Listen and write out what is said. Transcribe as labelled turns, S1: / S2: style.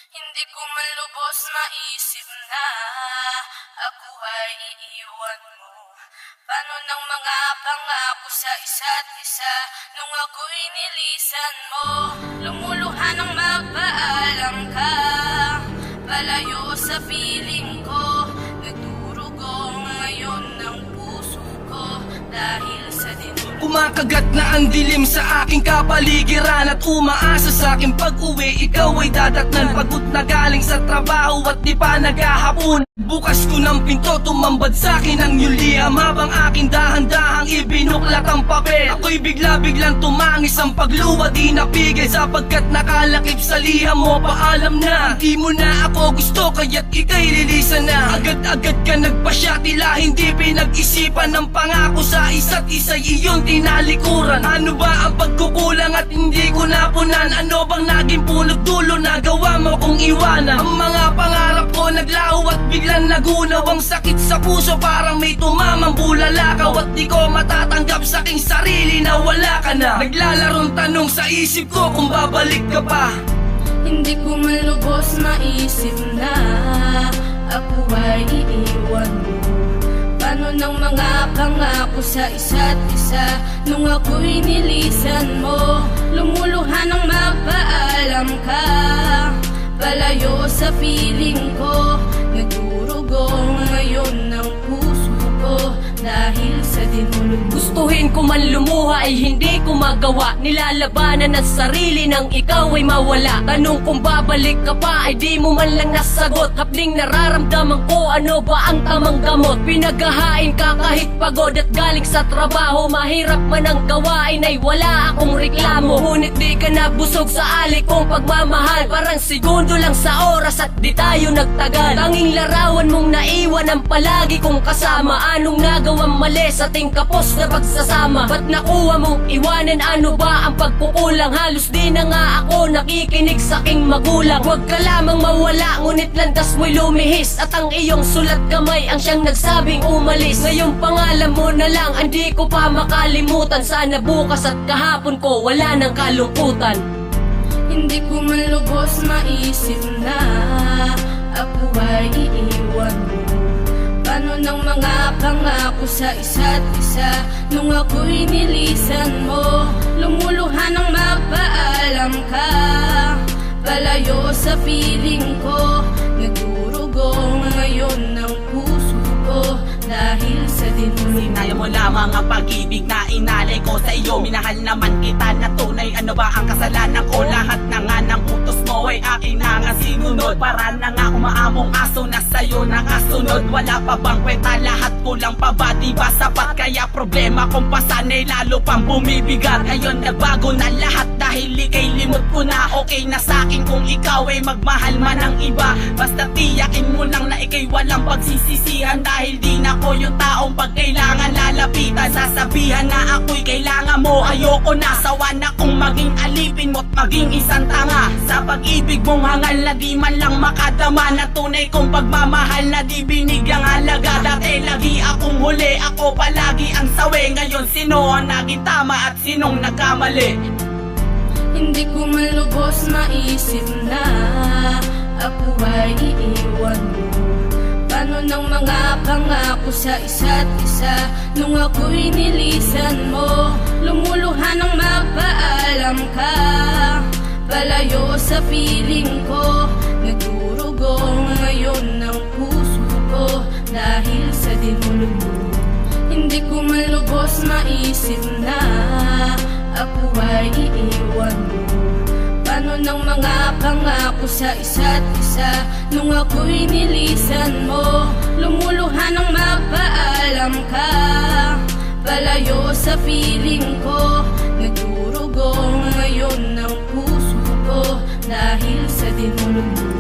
S1: Hindi ko man lubos maisip na ako ay iiwan mo. Paano ng mga pangako sa isa't isa nung ako'y nilisan mo? Lumuluhan ng magpaalam ka, palayo sa piling ko. Nagdurugo ngayon ng puso ko dahil sa dilim.
S2: Kumakagat na ang dilim sa aking kapaligiran at umaasa sa aking pag-uwi. Ikaw ay dadatnan, pagod na galing sa trabaho at di pa naghahapon. Bukas ko ng pinto, tumambad sa'kin ang iyong liham habang aking dahan-dahang ibinuklat ang papel. Ako'y bigla-biglang tumangis, ang pagluwa di napigil sapagkat nakalakip sa liham mo. Paalam na, di mo na ako gusto kaya't ika'y lilisan na. Agad-agad ka nagpasya, tila hindi pinag-isipan ng pangako sa isa't isa'y iyong tinalikuran. Ano ba ang pagkukulang at hindi ko napunan? Ano bang naging punot dulo na gawa mo kong iwanan? Ang mga pangarap ko naglaho at biglang nagunaw. Ang sakit sa puso parang may tumamang bulalakaw at di ko matatanggap sa aking sarili na wala ka na. Naglalarong tanong sa isip ko kung babalik ka pa.
S1: Hindi ko man lubos maisip na ako ay iiwan mo. Paano ng mga pangako sa isa't isa nung ako'y nilisan mo? Lumuluhan ng magpaalam ka, palayo sa piling ko. Nagdurugo ngayon ng puso ko dahil sa dinulog.
S3: Gustuhin ko man lumuha ay hindi ko magawa. Nilalabanan ang sarili nang ikaw ay mawala. Tanong kung babalik ka pa ay di mo man lang nasagot. Hapling nararamdaman ko, ano ba ang tamang gamot? Pinaghahain ka kahit pagod at galing sa trabaho. Mahirap man ang gawain ay wala akong reklamo. Ngunit di ka nabusog sa alik kong pagmamahal. Parang segundo lang sa oras at di tayo nagtagal. Tanging larawan mong naiwan ang palagi kong kasama. Anong nagawang mali sa ating kapos na pagsasama? Ba't nakuha mong iwanan? Ano ba ang pagkukulang? Halos di na nga ako nakikinig sa aking magulang. Huwag ka lamang mawala, ngunit landas mo'y lumihis. At ang iyong sulat kamay ang siyang nagsabing umalis. Ngayong pangalan mo na lang, hindi ko pa makalimutan. Sana bukas at kahapon ko wala nang kalungkutan.
S1: Hindi ko man lubos maisip na ako ay iiwan mo. Paano ng mga pangako sa isa't isa nung ako'y nilisan mo? Lumuluhan ng magpaalam ka, palayo sa piling ko. Nagdurugo ngayon ng puso ko dahil sa dinulog.
S4: Sinaya mo lamang ang pag-ibig na inalay ko sa iyo. Minahal naman kita na tunay. Ano ba ang kasalanan ko? Lahat na nga ng utos mo ay akin na nga sinunod. Para na nga umaamong aso na sa'yo nakasunod. Wala pa bang kwenta? Lahat kulang pa ba? Diba sapat? Kaya problema kung pasanay lalo pang bumibigat. Ngayon nagbago na lahat dahil ika'y limot ko na. Okay na sa'kin kung ikaw ay magmahal man ng iba. Basta tiyakin mo lang na ika'y walang pagsisisihan. Dahil di na ko yung taong pag kailangan lalapitan. Sasabihan na ako'y kailangan mo. Ayoko na, sawa na kung maging alipin mo't maging isang tanga. Sa pag-ibig mong hangal na di man lang makadama. Na tunay kong pagmamahal na di binigyang halaga. Dati lagi akong huli, ako palagi ang sawi. Ngayon sino ang naging tama at sinong nagkamali?
S1: Hindi ko man lubos maisip na ako ay iiwan mo. Paano ng mga pangako sa isa't isa nung ako'y nilisan mo? Lumuluhan ng magpaalam ka, palayo sa piling ko. Nagdurugo ngayon ng puso ko dahil sa dinulog mo. Hindi ko man lubos maisip na ako ay iiwan mo. Paano ng mga pangako sa isa't isa nung ako'y nilisan mo? Lumuluhan ng magpaalam ka, palayo sa piling ko. Nagdurugo ngayon ng puso ko dahil sa dinulog mo.